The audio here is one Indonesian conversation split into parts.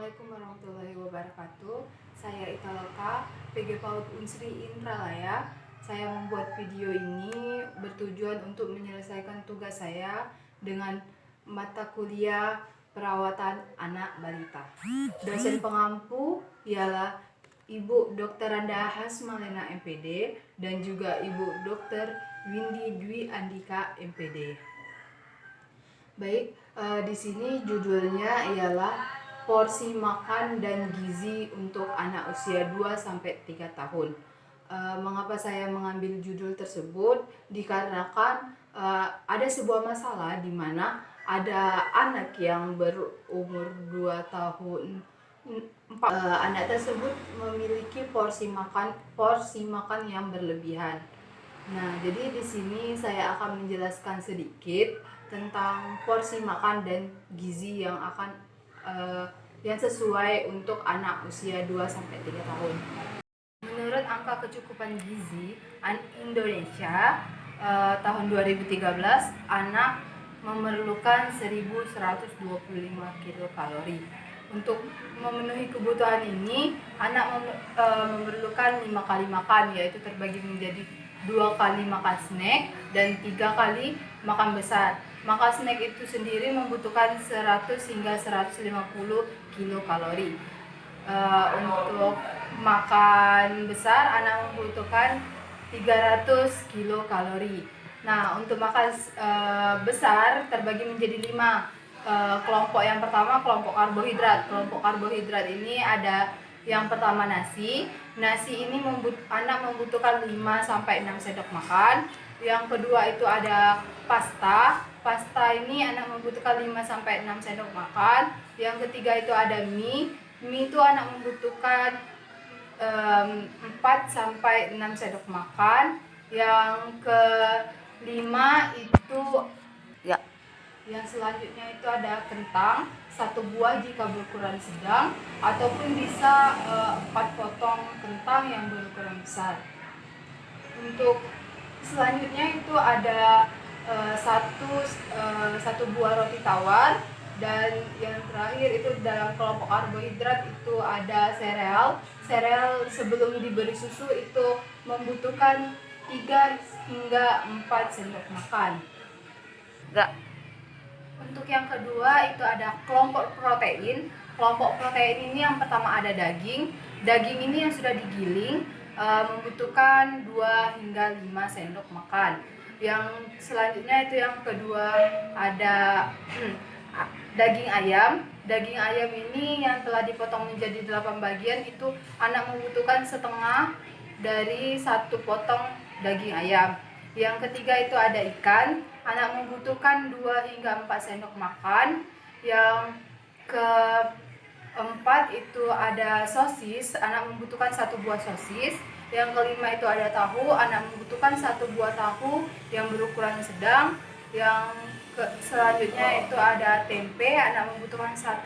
Assalamualaikum warahmatullahi wabarakatuh. Saya Italoka, PG PAUD Unsri Indralaya. Saya membuat video ini bertujuan untuk menyelesaikan tugas saya dengan mata kuliah perawatan anak balita. Dosen pengampu ialah Ibu Dr. Randa Hasmalena MPD dan juga Ibu Dr. Windy Dwi Andika MPD. Baik, di sini judulnya ialah porsi makan dan gizi untuk anak usia 2-3 tahun. Mengapa saya mengambil judul tersebut? Dikarenakan ada sebuah masalah di mana ada anak yang berumur 2 tahun. Anak tersebut memiliki porsi makan yang berlebihan. Nah, jadi di sini saya akan menjelaskan sedikit tentang porsi makan dan gizi yang sesuai untuk anak usia 2-3 tahun. Menurut angka kecukupan gizi Indonesia tahun 2013, anak memerlukan 1125 kilokalori. Untuk memenuhi kebutuhan ini, anak memerlukan 5 kali makan, yaitu terbagi menjadi 2 kali makan snack dan 3 kali makan besar. Maka snack itu sendiri membutuhkan 100 hingga 150 kilokalori. Untuk makan besar, anak membutuhkan 300 kilokalori. Nah, untuk makan besar terbagi menjadi 5 kelompok. Yang pertama kelompok karbohidrat. Kelompok karbohidrat ini ada yang pertama nasi. Nasi ini anak membutuhkan 5-6 sendok makan. Yang kedua itu ada pasta. Pasta ini anak membutuhkan 5-6 sendok makan. Yang ketiga itu ada mie. Mie itu anak membutuhkan 4-6 sendok makan. Yang kelima itu yang selanjutnya itu ada kentang, 1 buah jika berukuran sedang, ataupun bisa 4 potong kentang yang berukuran besar. Untuk selanjutnya itu ada satu buah roti tawar, dan yang terakhir itu dalam kelompok karbohidrat itu ada sereal. Sereal sebelum diberi susu itu membutuhkan 3 hingga 4 sendok makan. Untuk yang kedua itu ada kelompok protein. Kelompok protein ini yang pertama ada daging. Daging ini yang sudah digiling membutuhkan 2 hingga 5 sendok makan. Yang selanjutnya itu yang kedua ada daging ayam. Daging ayam ini yang telah dipotong menjadi 8 bagian itu anak membutuhkan setengah dari 1 potong daging ayam. Yang ketiga itu ada ikan. Anak membutuhkan 2 hingga 4 sendok makan. Yang keempat itu ada sosis. Anak membutuhkan 1 buah sosis. Yang kelima itu ada tahu. Anak membutuhkan 1 buah tahu yang berukuran sedang. Yang selanjutnya itu ada tempe. Anak membutuhkan 1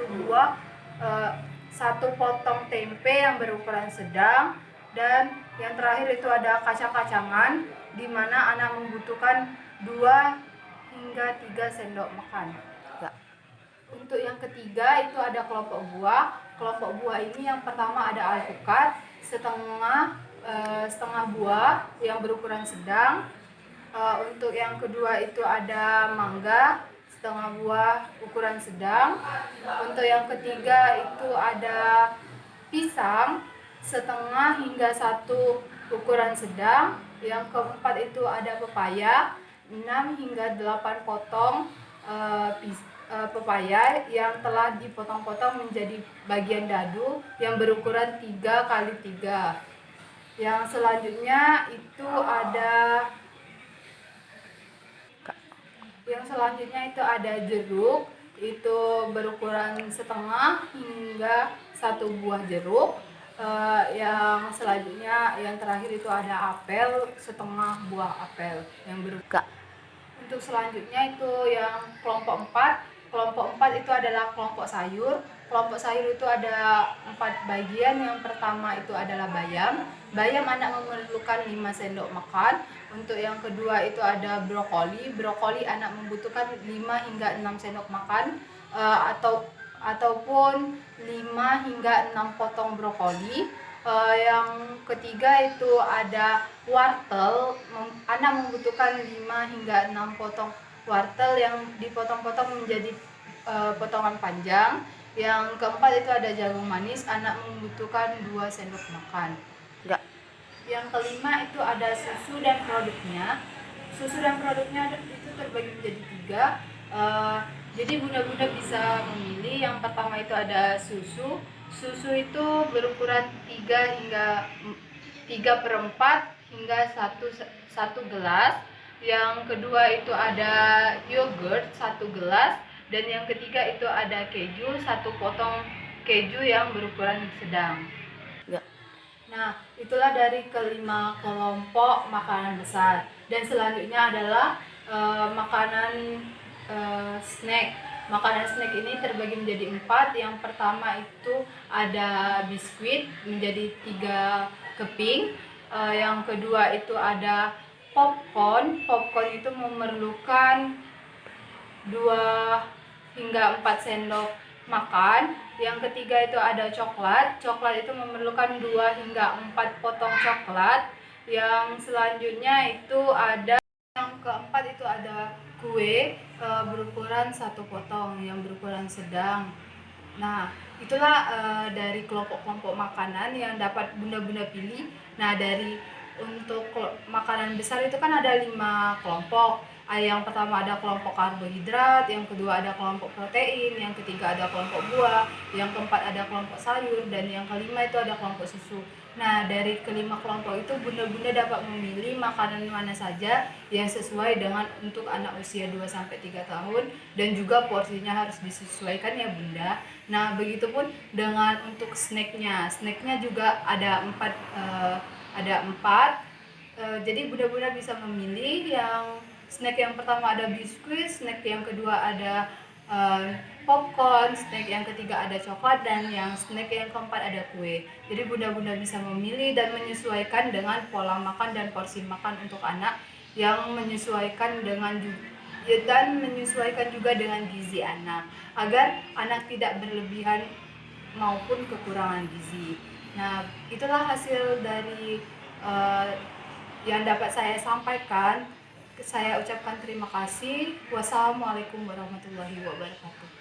potong tempe yang berukuran sedang. Dan yang terakhir itu ada kacang-kacangan, di mana anak membutuhkan 2 hingga 3 sendok makan. Untuk yang ketiga itu ada kelompok buah. Kelompok buah ini yang pertama ada alpukat, setengah buah yang berukuran sedang. Untuk yang kedua itu ada mangga, setengah buah ukuran sedang. Untuk yang ketiga itu ada pisang, setengah hingga 1 ukuran sedang. Yang keempat itu ada pepaya, 6 hingga 8 potong pepaya yang telah dipotong-potong menjadi bagian dadu yang berukuran 3 kali 3. Yang selanjutnya itu ada jeruk, itu berukuran setengah hingga 1 buah jeruk. Yang selanjutnya, yang terakhir itu ada apel, setengah buah apel yang berukuran. Untuk selanjutnya itu yang kelompok 4. Kelompok 4 itu adalah kelompok sayur. Kelompok sayur itu ada 4 bagian. Yang pertama itu adalah bayam. Bayam anak memerlukan 5 sendok makan. Untuk yang kedua itu ada brokoli. Brokoli anak membutuhkan 5 hingga 6 sendok makan ataupun 5 hingga 6 potong brokoli. Yang ketiga itu ada wortel. Anak membutuhkan 5 hingga 6 potong wortel yang dipotong-potong menjadi potongan panjang. Yang keempat itu ada jagung manis. Anak membutuhkan 2 sendok makan. Enggak. Yang kelima itu ada susu dan produknya. Susu dan produknya itu terbagi menjadi 3. Jadi bunda-bunda bisa memilih. Yang pertama itu ada susu. Susu itu berukuran 3/4 hingga 1 gelas. Yang kedua itu ada yogurt 1 gelas. Dan yang ketiga itu ada keju 1 potong keju yang berukuran sedang. Enggak. Nah, itulah dari kelima kelompok makanan besar. Dan selanjutnya adalah makanan snack. Makanan snack ini terbagi menjadi 4. Yang pertama itu ada biskuit menjadi 3 keping. Yang kedua itu ada popcorn. Popcorn itu memerlukan 2 hingga 4 sendok makan. Yang ketiga itu ada coklat. Coklat itu memerlukan 2 hingga 4 potong coklat. Yang selanjutnya itu ada, yang keempat itu ada kue berukuran 1 potong yang berukuran sedang. Nah, itulah dari kelompok-kelompok makanan yang dapat bunda-bunda pilih. Nah, dari untuk makanan besar itu kan ada 5 kelompok. Yang pertama ada kelompok karbohidrat, yang kedua ada kelompok protein, yang ketiga ada kelompok buah, yang keempat ada kelompok sayur, dan yang kelima itu ada kelompok susu. Nah, dari kelima kelompok itu bunda-bunda dapat memilih makanan mana saja yang sesuai dengan untuk anak usia 2-3 tahun, dan juga porsinya harus disesuaikan ya bunda. Nah, begitupun dengan untuk snacknya. Snacknya juga ada 4. Jadi bunda-bunda bisa memilih. Yang snack yang pertama ada biskuit, snack yang kedua ada popcorn, snack yang ketiga ada coklat, dan yang snack yang keempat ada kue. Jadi bunda-bunda bisa memilih dan menyesuaikan dengan pola makan dan porsi makan untuk anak, yang menyesuaikan juga dengan gizi anak, agar anak tidak berlebihan maupun kekurangan gizi. Nah, itulah hasil dari yang dapat saya sampaikan. Saya ucapkan terima kasih. Wassalamualaikum warahmatullahi wabarakatuh.